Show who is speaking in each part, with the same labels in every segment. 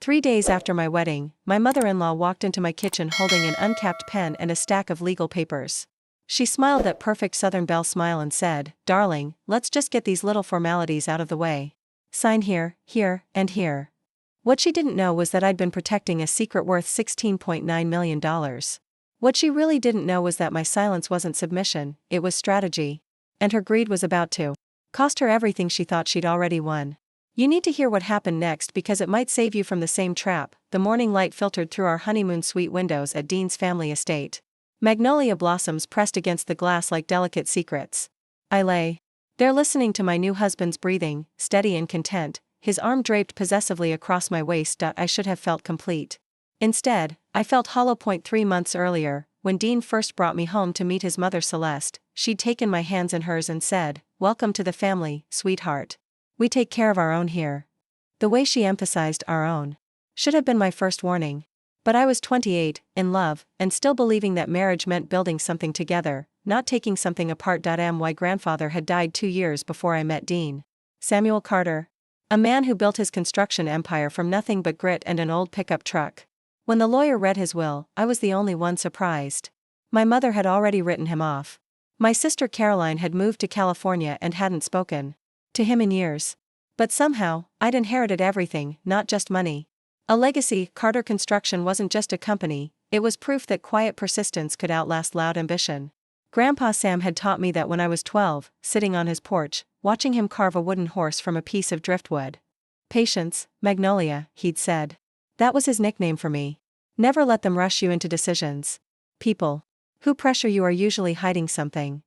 Speaker 1: 3 days after my wedding, my mother-in-law walked into my kitchen holding an uncapped pen and a stack of legal papers. She smiled that perfect Southern belle smile and said, "Darling, let's just get these little formalities out of the way. Sign here, here, and here." What she didn't know was that I'd been protecting a secret worth $16.9 million. What she really didn't know was that my silence wasn't submission, it was strategy. And her greed was about to cost her everything she thought she'd already won. You need to hear what happened next because it might save you from the same trap. The morning light filtered through our honeymoon suite windows at Dean's family estate. Magnolia blossoms pressed against the glass like delicate secrets. I lay there listening to my new husband's breathing, steady and content, his arm draped possessively across my waist. I should have felt complete. Instead, I felt hollow. 3 months earlier, when Dean first brought me home to meet his mother Celeste, she'd taken my hands in hers and said, "Welcome to the family, sweetheart. We take care of our own here." The way she emphasized "our own" should have been my first warning. But I was 28, in love, and still believing that marriage meant building something together, not taking something apart. My grandfather had died 2 years before I met Dean. Samuel Carter. A man who built his construction empire from nothing but grit and an old pickup truck. When the lawyer read his will, I was the only one surprised. My mother had already written him off. My sister Caroline had moved to California and hadn't spoken to him in years. But somehow, I'd inherited everything, not just money. A legacy. Carter Construction wasn't just a company, it was proof that quiet persistence could outlast loud ambition. Grandpa Sam had taught me that when I was 12, sitting on his porch, watching him carve a wooden horse from a piece of driftwood. "Patience, Magnolia," he'd said. That was his nickname for me. Never let them rush you into decisions. People who pressure you are usually hiding something.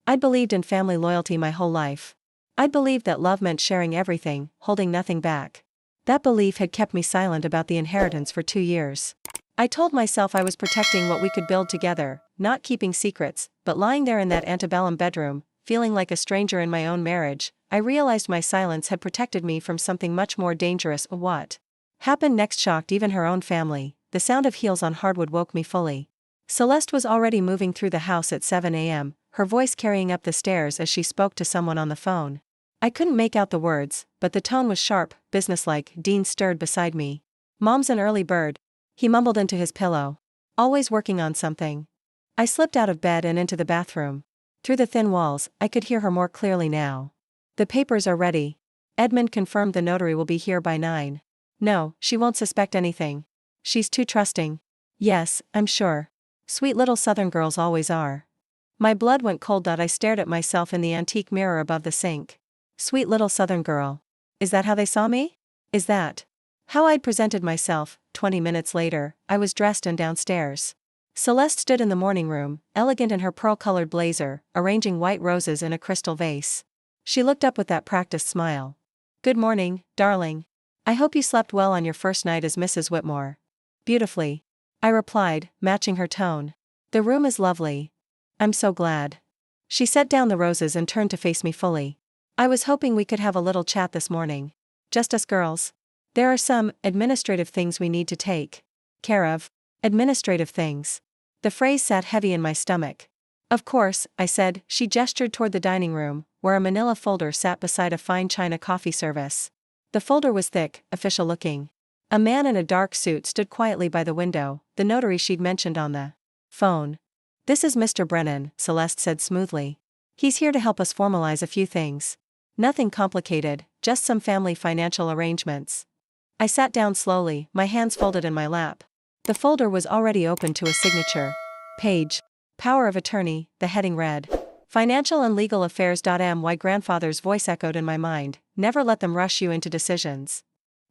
Speaker 1: I'd believed in family loyalty my whole life. I'd believed that love meant sharing everything, holding nothing back. That belief had kept me silent about the inheritance for 2 years. I told myself I was protecting what we could build together, not keeping secrets, but lying there in that antebellum bedroom, feeling like a stranger in my own marriage, I realized my silence had protected me from something much more dangerous. What happened next shocked even her own family. The sound of heels on hardwood woke me fully. Celeste was already moving through the house at 7 a.m., her voice carrying up the stairs as she spoke to someone on the phone. I couldn't make out the words, but the tone was sharp, businesslike. Dean stirred beside me. "Mom's an early bird," he mumbled into his pillow. "Always working on something." I slipped out of bed and into the bathroom. Through the thin walls, I could hear her more clearly now. "The papers are ready. Edmund confirmed the notary will be here by 9. No, she won't suspect anything. She's too trusting." "Yes, I'm sure. Sweet little Southern girls always are." My blood went cold. I stared at myself in the antique mirror above the sink. Sweet little Southern girl. Is that how they saw me? Is that how I'd presented myself? 20 minutes later, I was dressed and downstairs. Celeste stood in the morning room, elegant in her pearl-colored blazer, arranging white roses in a crystal vase. She looked up with that practiced smile. "Good morning, darling. I hope you slept well on your first night as Mrs. Whitmore." "Beautifully," I replied, matching her tone. "The room is lovely." "I'm so glad." She set down the roses and turned to face me fully. "I was hoping we could have a little chat this morning. Just us girls. There are some administrative things we need to take care of." Administrative things. The phrase sat heavy in my stomach. "Of course," I said. She gestured toward the dining room, where a manila folder sat beside a fine china coffee service. The folder was thick, official-looking. A man in a dark suit stood quietly by the window, the notary she'd mentioned on the phone. "This is Mr. Brennan," Celeste said smoothly. "He's here to help us formalize a few things. Nothing complicated, just some family financial arrangements." I sat down slowly, my hands folded in my lap. The folder was already open to a signature page. Power of attorney, the heading read. Financial and legal affairs. My grandfather's voice echoed in my mind. "Never let them rush you into decisions."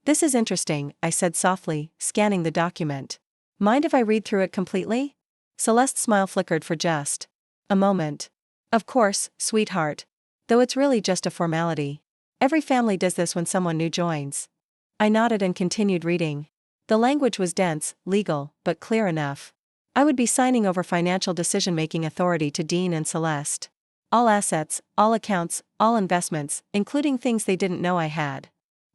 Speaker 1: "This is interesting," I said softly, scanning the document. "Mind if I read through it completely?" Celeste's smile flickered for just a moment. "Of course, sweetheart. Though it's really just a formality. Every family does this when someone new joins." I nodded and continued reading. The language was dense, legal, but clear enough. I would be signing over financial decision-making authority to Dean and Celeste. All assets, all accounts, all investments, including things they didn't know I had.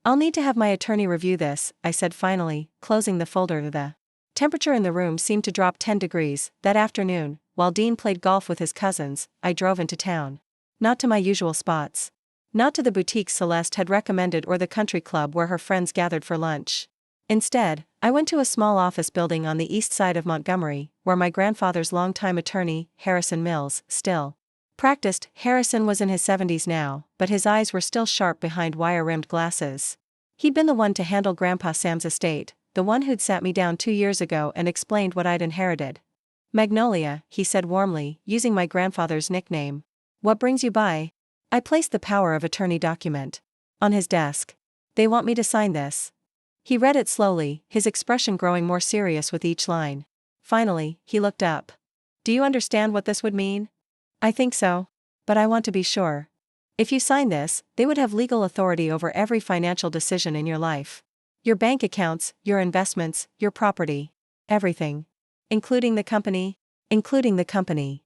Speaker 1: "I'll need to have my attorney review this," I said finally, closing the folder. The temperature in the room seemed to drop 10 degrees. That afternoon, while Dean played golf with his cousins, I drove into town. Not to my usual spots. Not to the boutiques Celeste had recommended or the country club where her friends gathered for lunch. Instead, I went to a small office building on the east side of Montgomery, where my grandfather's longtime attorney, Harrison Mills, still practiced. Harrison was in his 70s now, but his eyes were still sharp behind wire-rimmed glasses. He'd been the one to handle Grandpa Sam's estate, the one who'd sat me down 2 years ago and explained what I'd inherited. Magnolia, he said warmly, using my grandfather's nickname. What brings you by? I placed the power of attorney document on his desk. They want me to sign this. He read it slowly, his expression growing more serious with each line. Finally, he looked up. Do you understand what this would mean? I think so. But I want to be sure. If you sign this, they would have legal authority over every financial decision in your life. Your bank accounts, your investments, your property. Everything. Including the company? Including the company.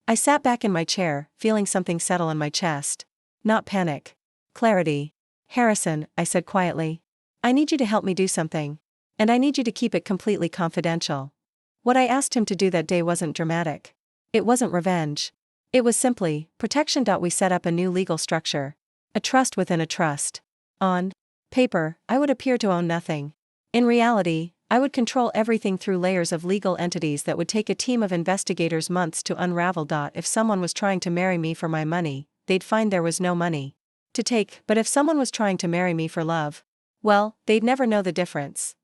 Speaker 1: I sat back in my chair, feeling something settle in my chest. Not panic. Clarity. Harrison, I said quietly. I need you to help me do something. And I need you to keep it completely confidential. What I asked him to do that day wasn't dramatic. It wasn't revenge. It was simply protection. We set up a new legal structure. A trust within a trust. On paper, I would appear to own nothing. In reality, I would control everything through layers of legal entities that would take a team of investigators months to unravel. If someone was trying to marry me for my money, they'd find there was no money to take, but if someone was trying to marry me for love, well, they'd never know the difference.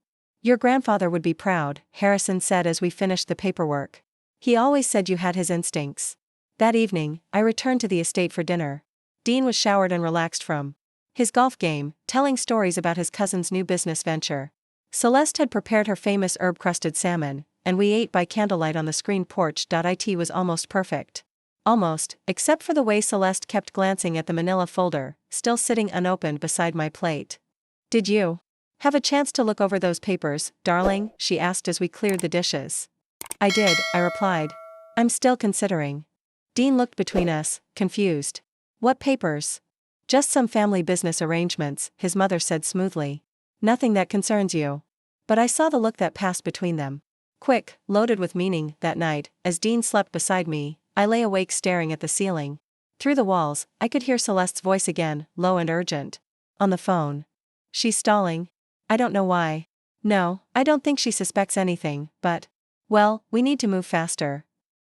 Speaker 1: Your grandfather would be proud, Harrison said as we finished the paperwork. He always said you had his instincts. That evening, I returned to the estate for dinner. Dean was showered and relaxed from his golf game, telling stories about his cousin's new business venture. Celeste had prepared her famous herb-crusted salmon, and we ate by candlelight on the screened porch. It was almost perfect. Almost, except for the way Celeste kept glancing at the manila folder, still sitting unopened beside my plate. Did you have a chance to look over those papers, darling? She asked as we cleared the dishes. I did, I replied. I'm still considering. Dean looked between us, confused. What papers? Just some family business arrangements, his mother said smoothly. Nothing that concerns you. But I saw the look that passed between them. Quick, loaded with meaning. That night, as Dean slept beside me, I lay awake staring at the ceiling. Through the walls, I could hear Celeste's voice again, low and urgent. On the phone. She's stalling. I don't know why. No, I don't think she suspects anything, but... Well, we need to move faster.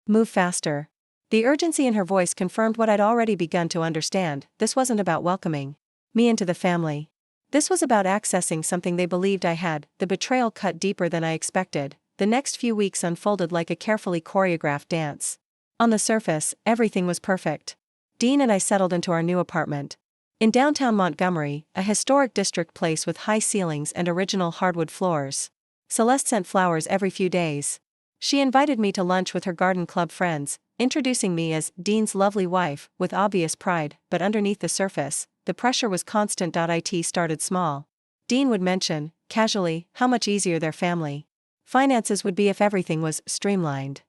Speaker 1: Move faster. The urgency in her voice confirmed what I'd already begun to understand. This wasn't about welcoming me into the family. This was about accessing something they believed I had. The betrayal cut deeper than I expected. The next few weeks unfolded like a carefully choreographed dance. On the surface, everything was perfect. Dean and I settled into our new apartment. In downtown Montgomery, a historic district place with high ceilings and original hardwood floors. Celeste sent flowers every few days. She invited me to lunch with her garden club friends, introducing me as Dean's lovely wife, with obvious pride, but underneath the surface, the pressure was constant. It started small. Dean would mention, casually, how much easier their family finances would be if everything was streamlined.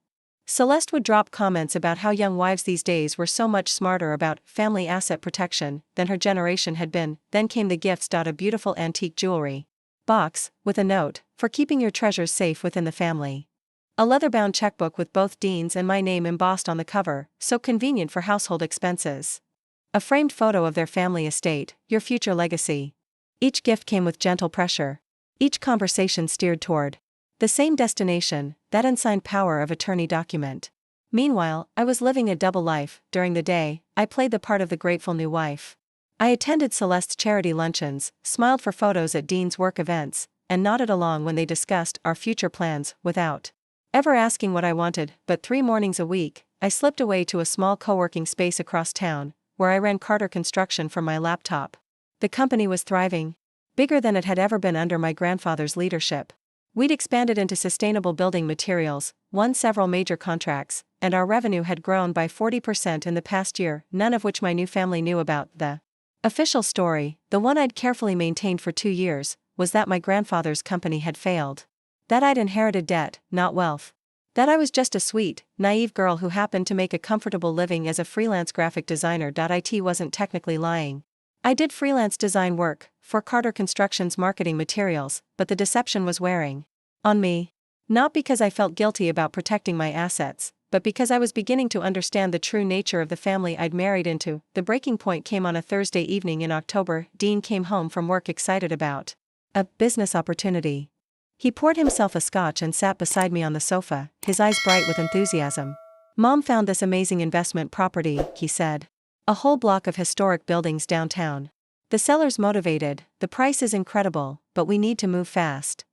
Speaker 1: Celeste would drop comments about how young wives these days were so much smarter about family asset protection than her generation had been. Then came the gifts. A beautiful antique jewelry box, with a note, for keeping your treasures safe within the family. A leather-bound checkbook with both Dean's and my name embossed on the cover, so convenient for household expenses. A framed photo of their family estate, your future legacy. Each gift came with gentle pressure. Each conversation steered toward the same destination, that unsigned power of attorney document. Meanwhile, I was living a double life. During the day, I played the part of the grateful new wife. I attended Celeste's charity luncheons, smiled for photos at Dean's work events, and nodded along when they discussed our future plans, without ever asking what I wanted. But 3 mornings a week, I slipped away to a small co-working space across town, where I ran Carter Construction from my laptop. The company was thriving. Bigger than it had ever been under my grandfather's leadership. We'd expanded into sustainable building materials, won several major contracts, and our revenue had grown by 40% in the past year, none of which my new family knew about. The official story, the one I'd carefully maintained for 2 years, was that my grandfather's company had failed. That I'd inherited debt, not wealth. That I was just a sweet, naive girl who happened to make a comfortable living as a freelance graphic designer. It wasn't technically lying. I did freelance design work for Carter Construction's marketing materials, but the deception was wearing on me. Not because I felt guilty about protecting my assets, but because I was beginning to understand the true nature of the family I'd married into. The breaking point came on a Thursday evening in October. Dean came home from work excited about a business opportunity. He poured himself a scotch and sat beside me on the sofa, his eyes bright with enthusiasm. Mom found this amazing investment property, he said. A whole block of historic buildings downtown. The seller's motivated, the price is incredible, but we need to move fast.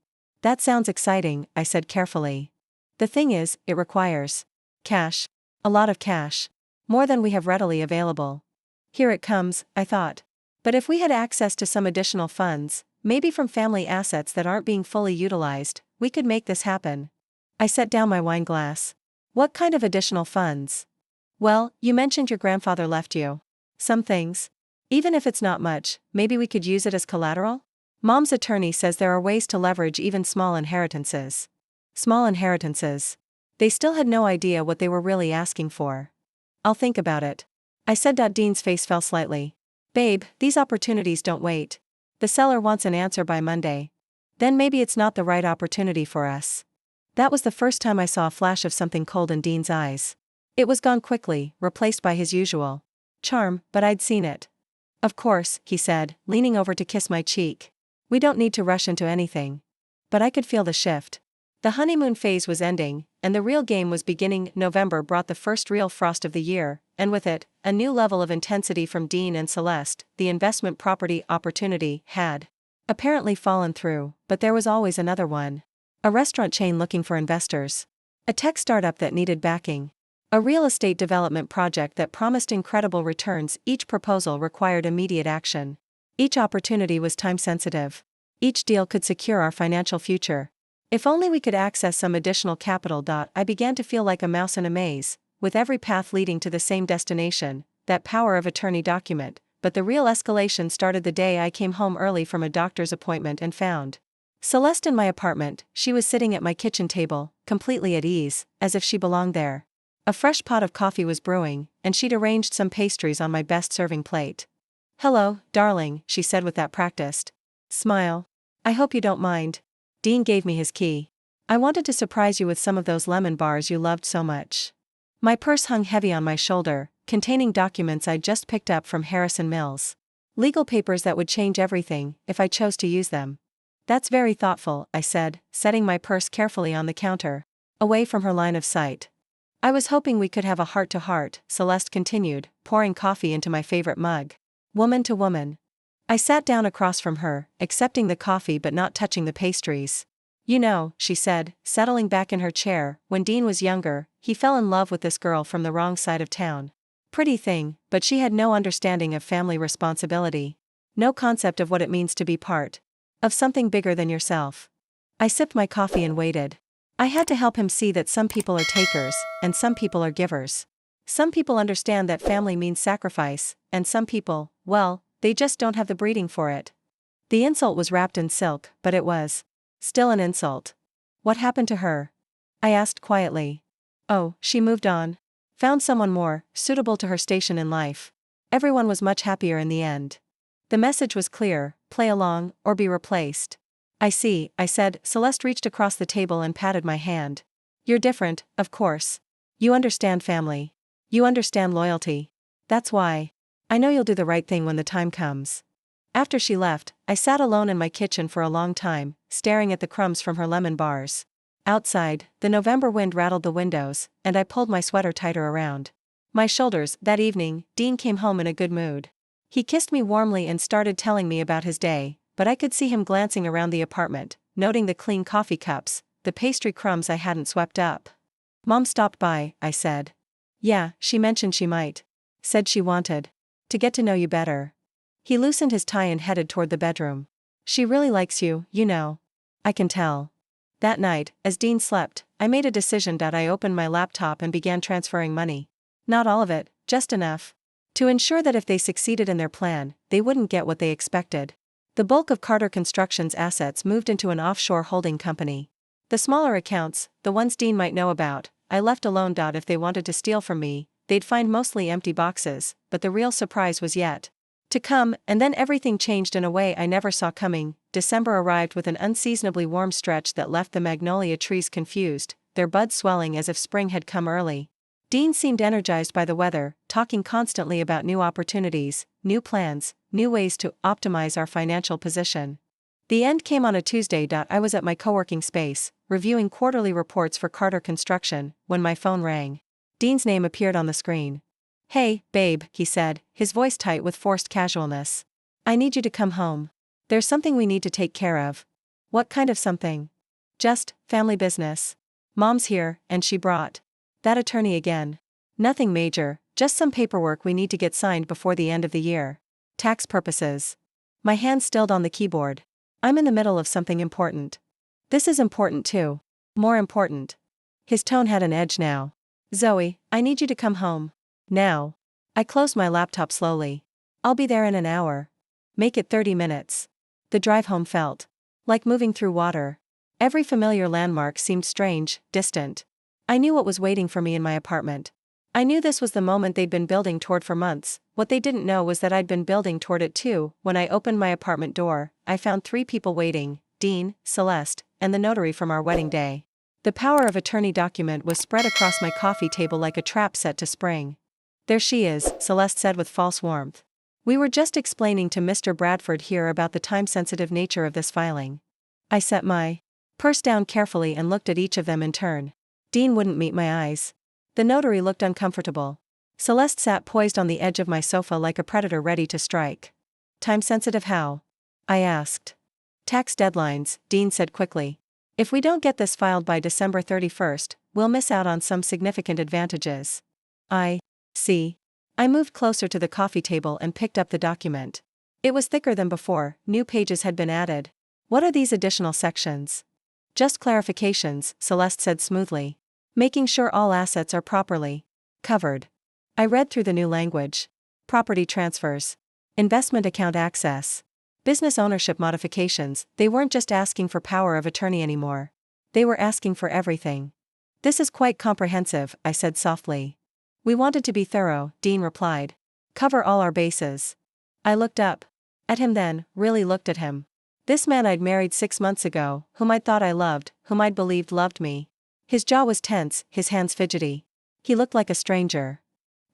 Speaker 1: That sounds exciting, I said carefully. The thing is, it requires cash. A lot of cash. More than we have readily available. Here it comes, I thought. But if we had access to some additional funds, maybe from family assets that aren't being fully utilized, we could make this happen. I set down my wine glass. What kind of additional funds? Well, you mentioned your grandfather left you some things. Even if it's not much, maybe we could use it as collateral? Mom's attorney says there are ways to leverage even small inheritances. Small inheritances. They still had no idea what they were really asking for. I'll think about it. I said. Dean's face fell slightly. Babe, these opportunities don't wait. The seller wants an answer by Monday. Then maybe it's not the right opportunity for us. That was the first time I saw a flash of something cold in Dean's eyes. It was gone quickly, replaced by his usual charm, but I'd seen it. Of course, he said, leaning over to kiss my cheek. We don't need to rush into anything. But I could feel the shift. The honeymoon phase was ending, and the real game was beginning. November brought the first real frost of the year, and with it, a new level of intensity from Dean and Celeste. The investment property opportunity had apparently fallen through, but there was always another one. A restaurant chain looking for investors. A tech startup that needed backing. A real estate development project that promised incredible returns. Each proposal required immediate action. Each opportunity was time-sensitive. Each deal could secure our financial future. If only we could access some additional capital. I began to feel like a mouse in a maze, with every path leading to the same destination, that power of attorney document. But the real escalation started the day I came home early from a doctor's appointment and found Celeste in my apartment. She was sitting at my kitchen table, completely at ease, as if she belonged there. A fresh pot of coffee was brewing, and she'd arranged some pastries on my best serving plate. Hello, darling, she said with that practiced smile. I hope you don't mind. Dean gave me his key. I wanted to surprise you with some of those lemon bars you loved so much. My purse hung heavy on my shoulder, containing documents I'd just picked up from Harrison Mills. Legal papers that would change everything, if I chose to use them. That's very thoughtful, I said, setting my purse carefully on the counter, away from her line of sight. I was hoping we could have a heart-to-heart, Celeste continued, pouring coffee into my favorite mug. Woman to woman. I sat down across from her, accepting the coffee but not touching the pastries. You know, she said, settling back in her chair, when Dean was younger, he fell in love with this girl from the wrong side of town. Pretty thing, but she had no understanding of family responsibility. No concept of what it means to be part of something bigger than yourself. I sipped my coffee and waited. I had to help him see that some people are takers, and some people are givers. Some people understand that family means sacrifice, and some people, well, they just don't have the breeding for it. The insult was wrapped in silk, but it was still an insult. What happened to her? I asked quietly. Oh, she moved on. Found someone more suitable to her station in life. Everyone was much happier in the end. The message was clear: play along, or be replaced. I see, I said. Celeste reached across the table and patted my hand. You're different, of course. You understand family. You understand loyalty. That's why. I know you'll do the right thing when the time comes. After she left, I sat alone in my kitchen for a long time, staring at the crumbs from her lemon bars. Outside, the November wind rattled the windows, and I pulled my sweater tighter around my shoulders. That evening, Dean came home in a good mood. He kissed me warmly and started telling me about his day, but I could see him glancing around the apartment, noting the clean coffee cups, the pastry crumbs I hadn't swept up. Mom stopped by, I said. Yeah, she mentioned she might. Said she wanted to get to know you better. He loosened his tie and headed toward the bedroom. She really likes you, you know. I can tell. That night, as Dean slept, I made a decision. I opened my laptop and began transferring money. Not all of it, just enough to ensure that if they succeeded in their plan, they wouldn't get what they expected. The bulk of Carter Construction's assets moved into an offshore holding company. The smaller accounts, the ones Dean might know about, I left alone. If they wanted to steal from me, they'd find mostly empty boxes, but the real surprise was yet to come, and then everything changed in a way I never saw coming. December arrived with an unseasonably warm stretch that left the magnolia trees confused, their buds swelling as if spring had come early. Dean seemed energized by the weather, talking constantly about new opportunities, new plans, new ways to optimize our financial position. The end came on a Tuesday. I was at my co-working space, reviewing quarterly reports for Carter Construction, when my phone rang. Dean's name appeared on the screen. "Hey, babe," he said, his voice tight with forced casualness. "I need you to come home. There's something we need to take care of." "What kind of something?" "Just, family business. Mom's here, and she brought that attorney again." "Nothing major, just some paperwork we need to get signed before the end of the year. Tax purposes." My hand stilled on the keyboard. "I'm in the middle of something important." "This is important too. More important." His tone had an edge now. "Zoe, I need you to come home. Now." I closed my laptop slowly. "I'll be there in an hour." "Make it 30 minutes. The drive home felt like moving through water. Every familiar landmark seemed strange, distant. I knew what was waiting for me in my apartment. I knew this was the moment they'd been building toward for months. What they didn't know was that I'd been building toward it too. When I opened my apartment door, I found 3 people waiting: Dean, Celeste, and the notary from our wedding day. The power of attorney document was spread across my coffee table like a trap set to spring. "There she is," Celeste said with false warmth. "We were just explaining to Mr. Bradford here about the time-sensitive nature of this filing." I set my purse down carefully and looked at each of them in turn. Dean wouldn't meet my eyes. The notary looked uncomfortable. Celeste sat poised on the edge of my sofa like a predator ready to strike. "Time-sensitive how?" I asked. "Tax deadlines," Dean said quickly. "If we don't get this filed by December 31st, we'll miss out on some significant advantages." "I see." I moved closer to the coffee table and picked up the document. It was thicker than before, new pages had been added. "What are these additional sections?" "Just clarifications," Celeste said smoothly. "Making sure all assets are properly covered." I read through the new language. Property transfers. Investment account access. Business ownership modifications. They weren't just asking for power of attorney anymore. They were asking for everything. "This is quite comprehensive," I said softly. "We wanted to be thorough," Dean replied. "Cover all our bases." I looked up at him then, really looked at him. This man I'd married 6 months ago, whom I'd thought I loved, whom I'd believed loved me. His jaw was tense, his hands fidgety. He looked like a stranger.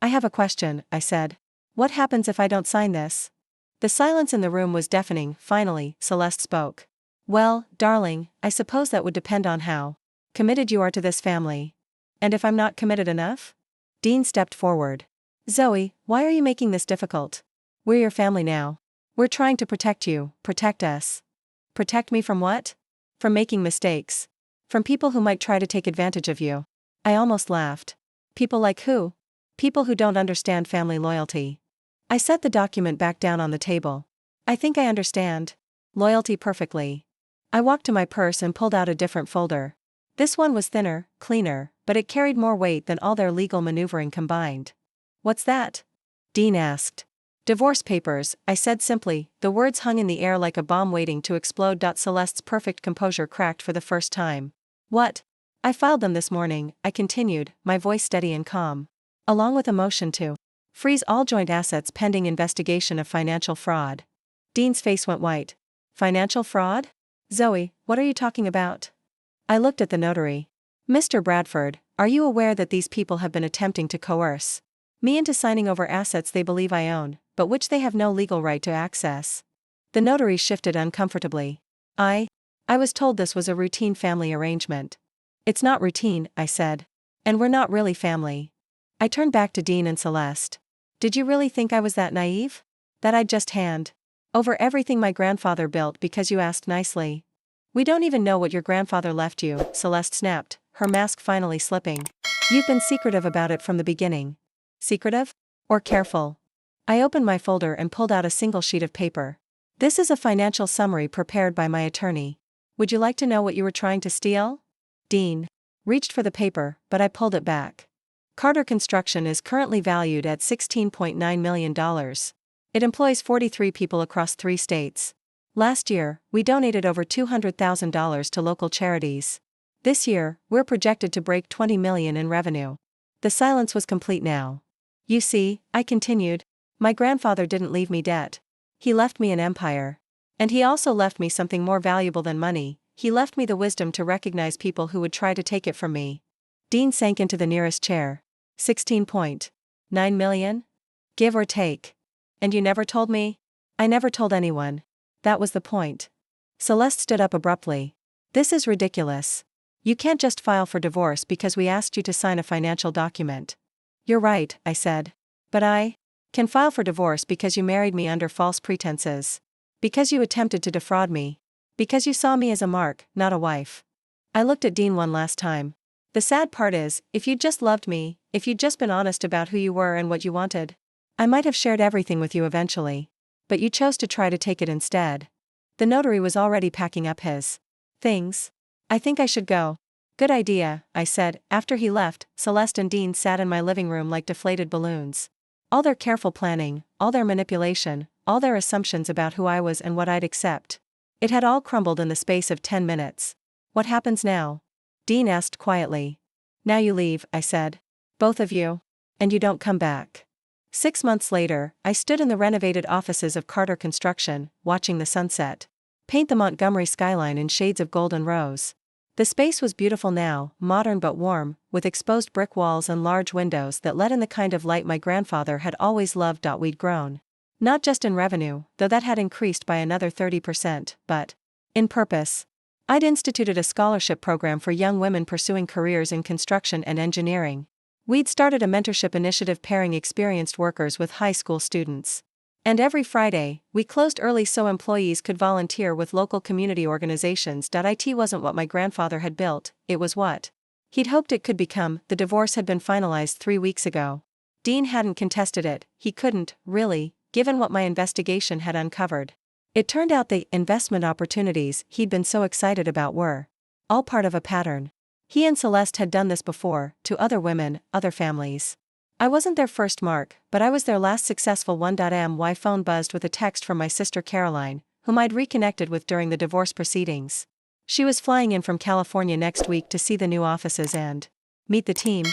Speaker 1: "I have a question," I said. "What happens if I don't sign this?" The silence in the room was deafening. Finally, Celeste spoke. "Well, darling, I suppose that would depend on how committed you are to this family." "And if I'm not committed enough?" Dean stepped forward. "Zoe, why are you making this difficult? We're your family now. We're trying to protect you, protect us." "Protect me from what?" "From making mistakes. From people who might try to take advantage of you." I almost laughed. "People like who?" "People who don't understand family loyalty." I set the document back down on the table. "I think I understand loyalty perfectly." I walked to my purse and pulled out a different folder. This one was thinner, cleaner, but it carried more weight than all their legal maneuvering combined. "What's that?" Dean asked. "Divorce papers," I said simply, the words hung in the air like a bomb waiting to explode. Celeste's perfect composure cracked for the first time. "What?" "I filed them this morning," I continued, my voice steady and calm. "Along with a motion to freeze all joint assets pending investigation of financial fraud." Dean's face went white. "Financial fraud? Zoe, what are you talking about?" I looked at the notary. "Mr. Bradford, are you aware that these people have been attempting to coerce me into signing over assets they believe I own, but which they have no legal right to access?" The notary shifted uncomfortably. I was told this was a routine family arrangement." "It's not routine," I said. "And we're not really family." I turned back to Dean and Celeste. "Did you really think I was that naive? That I'd just hand over everything my grandfather built because you asked nicely?" "We don't even know what your grandfather left you," Celeste snapped, her mask finally slipping. "You've been secretive about it from the beginning." "Secretive? Or careful?" I opened my folder and pulled out a single sheet of paper. "This is a financial summary prepared by my attorney. Would you like to know what you were trying to steal?" Dean reached for the paper, but I pulled it back. "Carter Construction is currently valued at $16.9 million. It employs 43 people across 3 states. Last year, we donated over $200,000 to local charities. This year, we're projected to break $20 million in revenue." The silence was complete now. "You see," I continued, "my grandfather didn't leave me debt. He left me an empire. And he also left me something more valuable than money. He left me the wisdom to recognize people who would try to take it from me." Dean sank into the nearest chair. $16.9 million? Give or take. "And you never told me?" "I never told anyone. That was the point." Celeste stood up abruptly. This is ridiculous. You can't just file for divorce because we asked you to sign a financial document. You're right, I said. But I can file for divorce because you married me under false pretenses. Because you attempted to defraud me. Because you saw me as a mark, not a wife. I looked at Dean one last time. The sad part is, if you'd just loved me, if you'd just been honest about who you were and what you wanted, I might have shared everything with you eventually. But you chose to try to take it instead. The notary was already packing up his things. I think I should go. Good idea, I said. After he left, Celeste and Dean sat in my living room like deflated balloons. All their careful planning, all their manipulation, all their assumptions about who I was and what I'd accept. It had all crumbled in the space of 10 minutes. What happens now? Dean asked quietly. Now you leave, I said. Both of you. And you don't come back. 6 months later, I stood in the renovated offices of Carter Construction, watching the sunset paint the Montgomery skyline in shades of golden rose. The space was beautiful now, modern but warm, with exposed brick walls and large windows that let in the kind of light my grandfather had always loved. We'd grown. Not just in revenue, though that had increased by another 30%, but in purpose. I'd instituted a scholarship program for young women pursuing careers in construction and engineering. We'd started a mentorship initiative pairing experienced workers with high school students. And every Friday, we closed early so employees could volunteer with local community organizations. It wasn't what my grandfather had built, it was what he'd hoped it could become. The divorce had been finalized 3 weeks ago. Dean hadn't contested it, he couldn't, really, given what my investigation had uncovered. It turned out the investment opportunities he'd been so excited about were all part of a pattern. He and Celeste had done this before, to other women, other families. I wasn't their first mark, but I was their last successful one. My phone buzzed with a text from my sister Caroline, whom I'd reconnected with during the divorce proceedings. She was flying in from California next week to see the new offices and meet the team.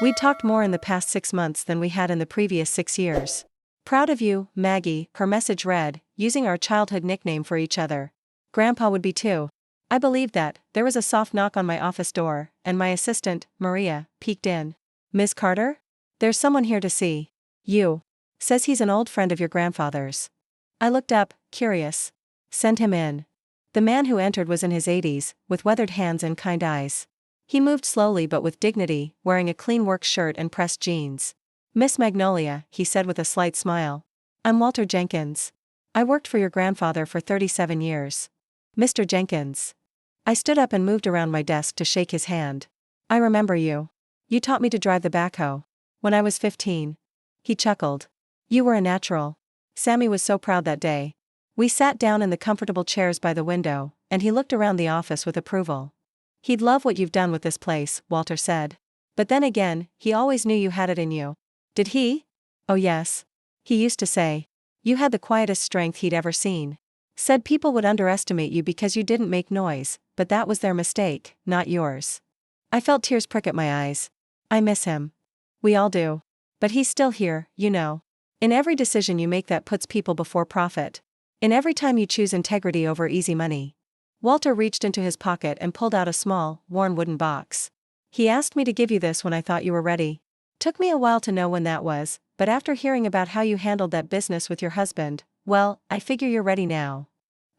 Speaker 1: We'd talked more in the past 6 months than we had in the previous 6 years. Proud of you, Maggie, her message read, using our childhood nickname for each other. Grandpa would be too. I believed that. There was a soft knock on my office door, and my assistant, Maria, peeked in. Ms. Carter? There's someone here to see you. Says he's an old friend of your grandfather's. I looked up, curious. Send him in. The man who entered was in his 80s, with weathered hands and kind eyes. He moved slowly but with dignity, wearing a clean work shirt and pressed jeans. Miss Magnolia, he said with a slight smile. I'm Walter Jenkins. I worked for your grandfather for 37 years. Mr. Jenkins. I stood up and moved around my desk to shake his hand. I remember you. You taught me to drive the backhoe. When I was 15. He chuckled. You were a natural. Sammy was so proud that day. We sat down in the comfortable chairs by the window, and he looked around the office with approval. He'd love what you've done with this place, Walter said. But then again, he always knew you had it in you. Did he? Oh yes. He used to say. You had the quietest strength he'd ever seen. Said people would underestimate you because you didn't make noise, but that was their mistake, not yours. I felt tears prick at my eyes. I miss him. We all do. But he's still here, you know. In every decision you make that puts people before profit. In every time you choose integrity over easy money. Walter reached into his pocket and pulled out a small, worn wooden box. He asked me to give you this when I thought you were ready. Took me a while to know when that was, but after hearing about how you handled that business with your husband, well, I figure you're ready now.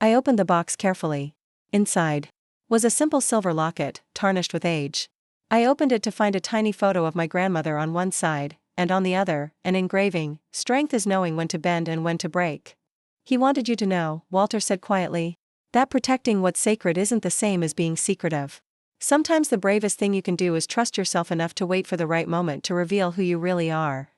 Speaker 1: I opened the box carefully. Inside was a simple silver locket, tarnished with age. I opened it to find a tiny photo of my grandmother on one side, and on the other, an engraving, "Strength is knowing when to bend and when to break." He wanted you to know, Walter said quietly, that protecting what's sacred isn't the same as being secretive. Sometimes the bravest thing you can do is trust yourself enough to wait for the right moment to reveal who you really are.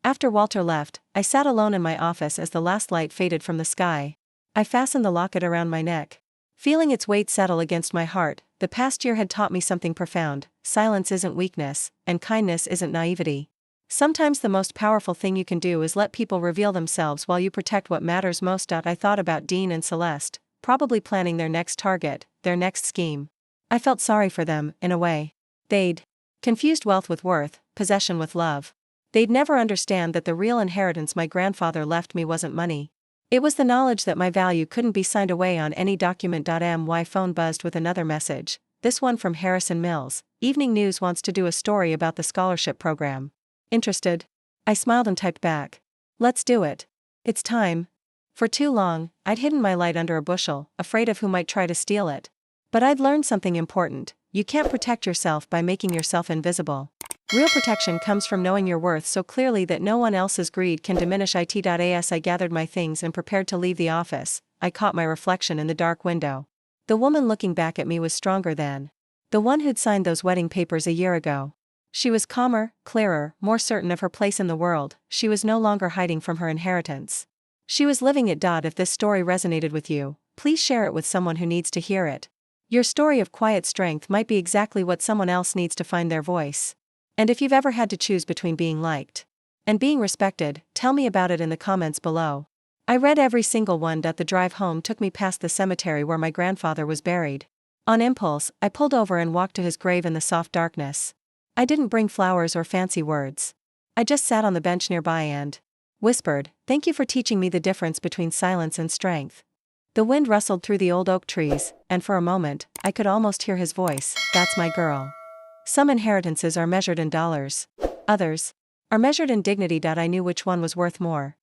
Speaker 1: After Walter left, I sat alone in my office as the last light faded from the sky. I fastened the locket around my neck. Feeling its weight settle against my heart, the past year had taught me something profound. Silence isn't weakness, and kindness isn't naivety. Sometimes the most powerful thing you can do is let people reveal themselves while you protect what matters most. I thought about Dean and Celeste, probably planning their next target, their next scheme. I felt sorry for them, in a way. They'd confused wealth with worth, possession with love. They'd never understand that the real inheritance my grandfather left me wasn't money. It was the knowledge that my value couldn't be signed away on any document. My phone buzzed with another message, this one from Harrison Mills. Evening News wants to do a story about the scholarship program. Interested? I smiled and typed back. Let's do it. It's time. For too long, I'd hidden my light under a bushel, afraid of who might try to steal it. But I'd learned something important: you can't protect yourself by making yourself invisible. Real protection comes from knowing your worth so clearly that no one else's greed can diminish it. As I gathered my things and prepared to leave the office, I caught my reflection in the dark window. The woman looking back at me was stronger than the one who'd signed those wedding papers a year ago. She was calmer, clearer, more certain of her place in the world. She was no longer hiding from her inheritance. She was living it. If this story resonated with you, please share it with someone who needs to hear it. Your story of quiet strength might be exactly what someone else needs to find their voice. And if you've ever had to choose between being liked and being respected, tell me about it in the comments below. I read every single one. The drive home took me past the cemetery where my grandfather was buried. On impulse, I pulled over and walked to his grave in the soft darkness. I didn't bring flowers or fancy words. I just sat on the bench nearby and whispered, "Thank you for teaching me the difference between silence and strength." The wind rustled through the old oak trees, and for a moment, I could almost hear his voice. "That's my girl." Some inheritances are measured in dollars. Others are measured in dignity. I knew which one was worth more.